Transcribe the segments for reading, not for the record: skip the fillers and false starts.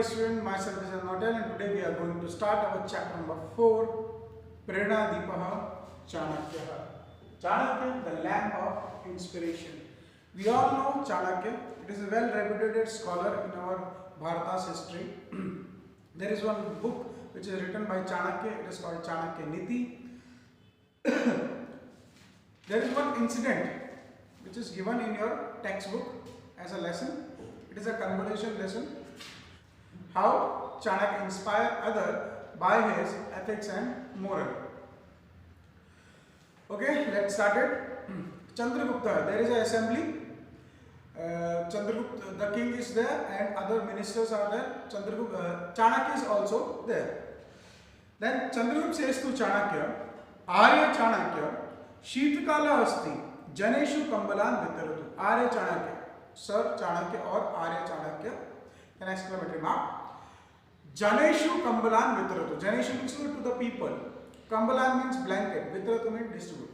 dear student, myself is Anotel and today we are going to start our chapter number 4, Prerna Deepah Chanakya. Chanakya, the lamp of inspiration. We all know Chanakya. It is a well-reputed scholar in our Bharata's history. There is one book which is written by Chanakya. It is called Chanakya Niti. There is one incident which is given in your textbook as a lesson. It is a conversation lesson. How Chanakya inspired others by his ethics and moral. Okay, let's start it. Chandragupta, there is an assembly. Chandragupta, the king is there and other ministers are there. Chanakya is also there. Then Chandragupta says to Chanakya, Arya Chanakya, Sheetakala asti, Janeshu Kambalan Vitaratu. Arya Chanakya, Sir Chanakya or Arya Chanakya, an exclamatory mark. Janeshu Kambalan Vitaratu. Janeshu means to the people. Kambalan means blanket. Vitaratu means distribute.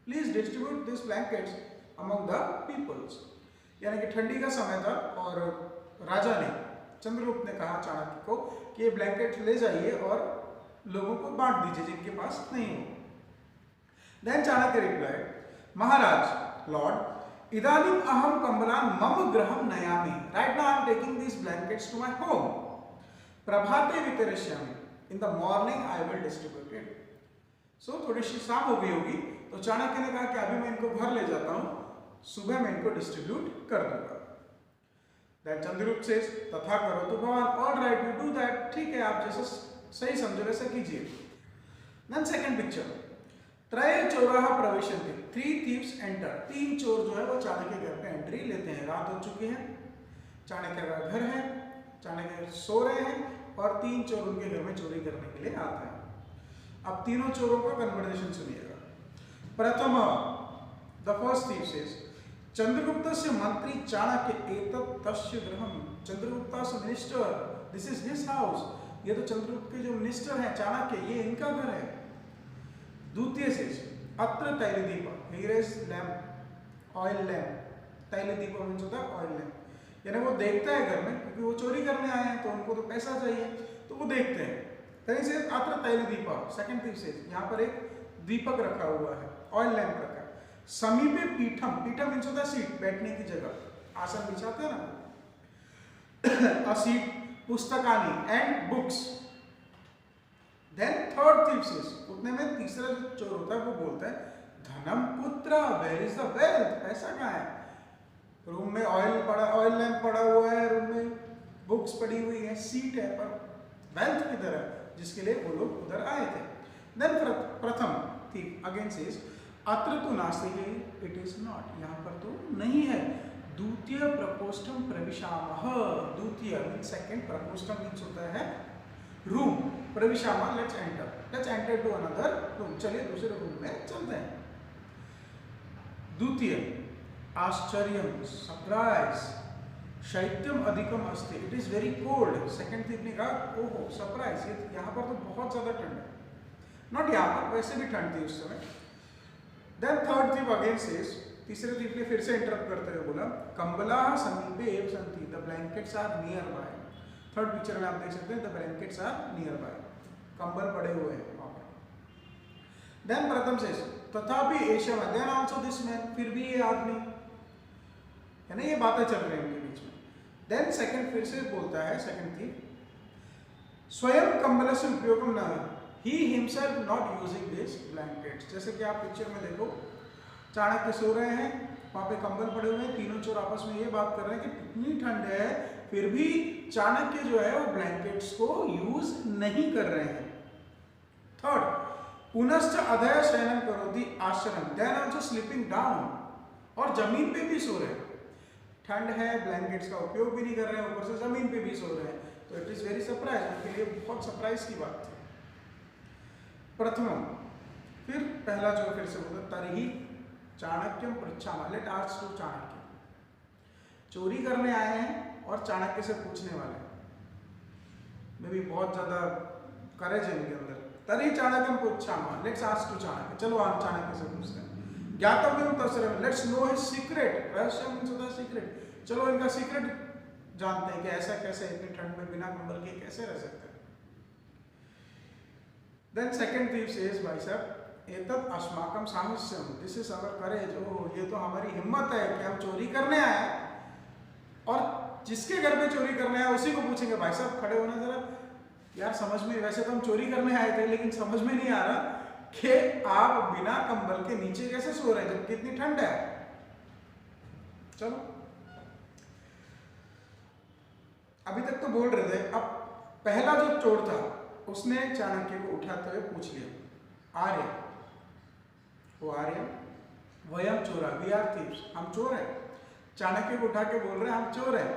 Please distribute these blankets among the peoples. यानी कि ठंडी का समय था और राजा ने चंद्रगुप्त ने कहा चाणक्य को कि ये ब्लैंकेट ले जाइए और लोगों को बांट दीजिए जिनके पास नहीं हो. Then Chanakya replied, Maharaj, Lord, इदानीम अहम कंबलान मम गृहम नयामि. Right now I am taking these blankets to my home. प्रभाते वितरिष्यामि. In the morning I will distribute it. So थोड़ी सी शाम हो गई होगी तो चाणक्य ने कहा कि अभी मैं इनको घर ले जाता हूँ, सुबह मैं इनको डिस्ट्रीब्यूट कर दूंगा. Then Chandragupta says, तथा करो तो भगवान. All right, you do that. ठीक है, आप जैसा सही समझो वैसा कीजिए. Then second picture. त्रय चोराः प्रविशन्ति. Three thieves enter. तीन चोर जो है वो चाणक्य के घर पे एंट्री लेते हैं. रात हो चुकी है, चाणक्य का घर है, चाणक्य सो रहे हैं और तीन चोर उनके घर में चोरी करने के लिए आते हैं. अब तीनों चोरों का कन्वर्सेशन सुनिएगा. प्रथम, द फर्स्ट thief says, चंद्रगुप्तस्य मंत्री चाणक्य एतत् तस्य गृहम्. चंद्रगुप्तस्य minister, this is his house. ये तो चंद्रगुप्त के जो मिनिस्टर हैं चाणक्य, ये इनका घर है. द्वितीय says, अत्र तैलदीप. Here is lamp, oil lamp. तैलदीप मींस होता है ऑयल लैम्प. यानी वो देखता है घर में क्योंकि वो चोरी करने आए हैं तो उनको तो पैसा चाहिए तो वो देखते हैं. then he says अत्र तैलदीप. सेकंड thief says, यहाँ पर एक दीपक रखा हुआ है, ऑयल लैम्प रखा है. समीपे पीठम. पीठम मींस होता है सीट, बैठने की जगह, आसन बिछाते हैं ना. अ सीट, पुस्तकानि and books. Then third thief says, उतने में तीसरा जो चोर होता है वो बोलता है, धनम पुत्र, वेयर इज द वेल्थ. पैसा कहाँ है? रूम में ऑयल लैम्प पड़ा हुआ है, रूम में बुक्स पड़ी हुई है, सीट है, पर वेल्थ किधर है जिसके लिए वो लोग उधर आए थे. देन प्रथम thief again says, अत्र तो नास्ति है, इट इज नॉट. यहाँ पर तो नहीं है. द्वितीय प्रकोष्ठम प्रविशामः. द्वितीय मींस सेकंड, प्रकोष्ठम मींस होता है रूम, प्रविशामः let's enter. Let's enter to another room. चलिए दूसरे रूम में चलते हैं. द्वितीय, आश्चर्यम, सरप्राइज. शैत्यम अधिकम अस्ति, it is very cold. Second thing ने कहा, ओहो सरप्राइज, ये यहाँ पर तो बहुत ज्यादा ठंड है. नॉट यहाँ पर, वैसे भी ठंड थी उस समय. Then third thief again says, तीसरे thief ने फिर से इंटरप्ट करते हुए बोला, कंबलाः समीपे एव सन्ति. The blankets are nearby. Third picture में आप देख सकते हैं, the blankets are nearby. कंबल पड़े हुए हैं वहां पर. देन प्रथम सेज, तथापि एषः. देन आल्सो दिस मैन, फिर भी ये आदमी है ना, ये बातें चल रही हैं उनके बीच में. देन सेकंड फिर से बोलता है सेकंड thief, स्वयं कंबलस्य उपयोगम न. He himself not using this blankets. जैसे कि आप पिक्चर में देखो, चाणक्य सो रहे हैं, वहाँ पे कंबल पड़े हुए हैं, तीनों चोर आपस में ये बात कर रहे हैं कि कितनी ठंड है, फिर भी चाणक्य जो है वो ब्लैंकेट्स को यूज नहीं कर रहे हैं. थर्ड, पुनश्च अधः शयनं करोति आश्चर्यं. Then also sleeping down. और जमीन पे भी सो रहे हैं. ठंड है, ब्लैंकेट्स का उपयोग भी नहीं कर रहे हैं, ऊपर से जमीन पे भी सो रहे हैं. तो इट इज वेरी सरप्राइज. उनके लिए बहुत सरप्राइज की बात थी. प्रथमम, फिर पहला जो फिर से बोलता, तर्हि चाणक्यम पृच्छामः. Let ask to Chanakya. चोरी करने आए हैं और चाणक्य से पूछने वाले हैं. मे भी बहुत ज्यादा करेज है इनके अंदर. तर्हि चाणक्यम पृच्छामः, लेट्स आस्क टू चाणक्य. चलो हम चाणक्य से पूछते हैं. ज्ञातव्यम तस्य, लेट्स नो हिज सीक्रेट. रहस्य मींस होता है सीक्रेट. चलो इनका सीक्रेट जानते हैं कि ऐसा कैसे इतनी ठंड में बिना कंबल के कैसे रह सकते हैं। देन सेकंड थिव सेज भाई साहब एतत् अस्माकं साहस्यम, दिस इज आवर करेज। ओह ये तो हमारी हिम्मत है कि हम चोरी करने आए, और जिसके घर पे चोरी करने आए उसी को पूछेंगे भाई साहब खड़े होना जरा, यार समझ में, वैसे तो हम चोरी करने आए थे लेकिन समझ में नहीं आ रहा कि आप बिना कंबल के नीचे कैसे सो रहे हैं जब कितनी ठंड है। चलो अभी तक तो बोल रहे थे, अब पहला जो चोर था उसने चाणक्य को उठाते हुए पूछ लिया, आर्य, वो आर्य, वयम चोरा, वी आर थीव्स, हम चोर हैं। चाणक्य को उठा के बोल रहे हैं हम चोर हैं,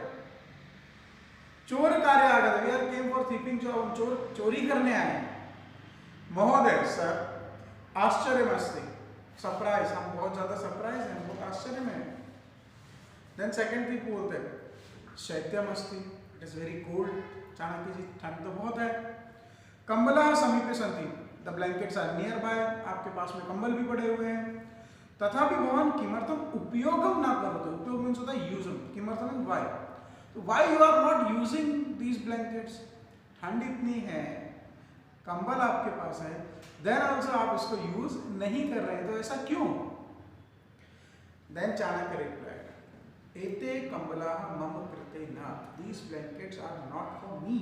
चोर कार्य आ गया, we are came for thieving job, हम चोरी करने आए हैं। महोदय सर आश्चर्यमस्ति, सरप्राइज, हम बहुत ज्यादा सरप्राइज हैं, बहुत आश्चर्य में है। देन सेकंड थिंग बोलते हैं शैत्यमस्ति, it is very cold, Chanakya ji ठंड तो बहुत है। कंबला समीपे सन्ति, the blankets are nearby, आपके पास में कंबल भी पड़े हुए हैं। तथापि भवान किमर्थम उपयोगम ना करोगे, उपयोग मीन्स होता है यूज, किमर्थम मीन्स व्हाई, तो why you are not using these blankets, ठंड इतनी है, कंबल आपके पास है, देन ऑल्सो आप इसको यूज नहीं कर रहे, तो ऐसा क्यों। देन चाणक्य रिप्लाइड, एते कंबला मम कृते न, these blankets are not for me,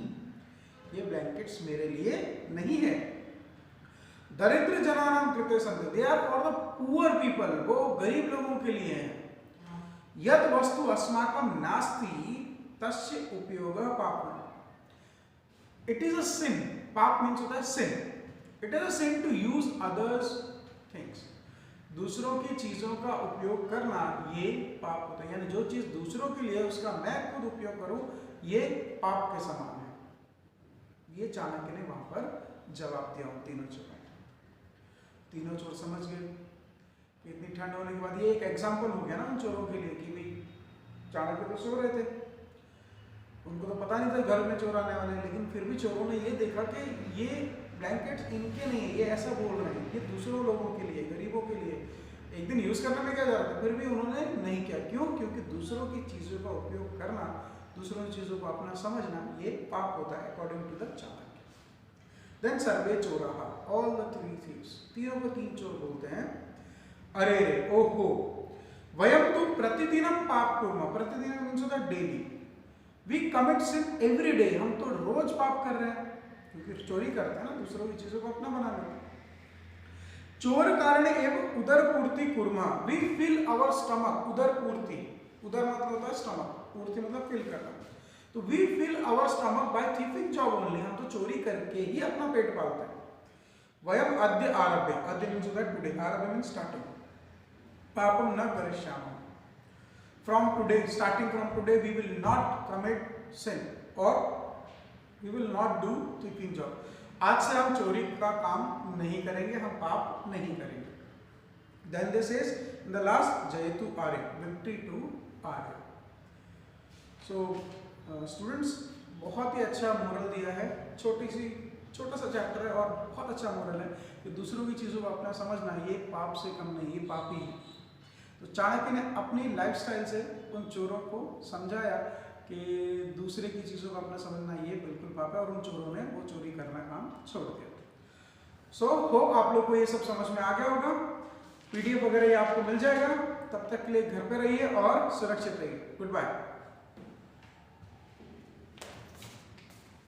ये ब्लैंकेट्स मेरे लिए नहीं है। दरिद्र जनानां कृते सन्ति, they are for the poor people, वो गरीब लोगों के लिए हैं। यत् वस्तु अस्माकं नास्ति तस्य उपयोगः पापम्, इट इज अ सिन, पाप मीन्स होता है sin, it is a sin to use others things, दूसरों की चीजों का उपयोग करना ये पाप होता है, यानी जो चीज दूसरों के लिए उसका मैं खुद उपयोग करूं ये पाप के समान है। ये चाणक्य ने वहां पर जवाब दिया उन तीनों चोरों, तीनों चोर समझ गए कि इतनी ठंड होने के बाद, ये एक एग्जाम्पल हो गया ना उन चोरों के लिए कि भाई चाणक्य तो सो रहे थे, उनको तो पता नहीं था घर में चोर आने वाले हैं, लेकिन फिर भी चोरों ने ये देखा कि ये ब्लैंकेट्स इनके नहीं है, ये ऐसा बोल रहे हैं, ये दूसरों लोगों के लिए, गरीबों के लिए, एक दिन यूज करने में क्या जा रहा था, फिर भी उन्होंने नहीं किया, क्यों, क्योंकि दूसरों की चीजों का उपयोग करना, दूसरों की चीजों को अपना समझना ये पाप होता है according to the Chanakya. Then सर्वे चोराः, ऑल द थ्री थीव्स, तीनों को तीन चोर बोलते हैं, अरे रे ओहो, वयम तो प्रतिदिनम पाप कुर्मः, प्रतिदिन मींस होता है daily, we commit sin every day, हम तो रोज पाप कर रहे हैं, क्योंकि चोरी करते हैं ना, दूसरों की चीजों को अपना बना लेते हैं। चोर कारण एवं उदर पूर्ति कुर्मः, वी फिल आवर स्टमक, उदर पूर्ति, उदर मतलब होता है स्टमक, पूर्ति मतलब फिल करना, तो we fill our stomach by thieving job only, हम तो चोरी करके ही अपना पेट पालते हैं। वयम अद्य आरभ्य, अद्य मींस होता है टुडे, आरभ्य मींस स्टार्टिंग, पापम न करिष्यामः, from today, starting from today we will not commit sin or we will not do thieving job, आज से हम चोरी का काम नहीं करेंगे, हम पाप नहीं करेंगे। Then this is in the last जयतु आर्य, victory to Arya. So students बहुत ही अच्छा मोरल दिया है, छोटा सा चैप्टर है और बहुत अच्छा मोरल है कि दूसरों की चीज़ों को अपना समझना ये पाप से कम नहीं, ये पापी है। तो चाणक्य ने अपनी लाइफस्टाइल से उन चोरों को समझाया कि दूसरे की चीज़ों को अपना समझना ये बिल्कुल पाप है, और उन चोरों ने वो चोरी करना काम छोड़ दिया। सो होप आप लोग को ये सब समझ में आ गया होगा, पीडीएफ वगैरह ये आपको मिल जाएगा, तब तक के लिए घर पे रहिए और सुरक्षित रहिए, गुड बाय।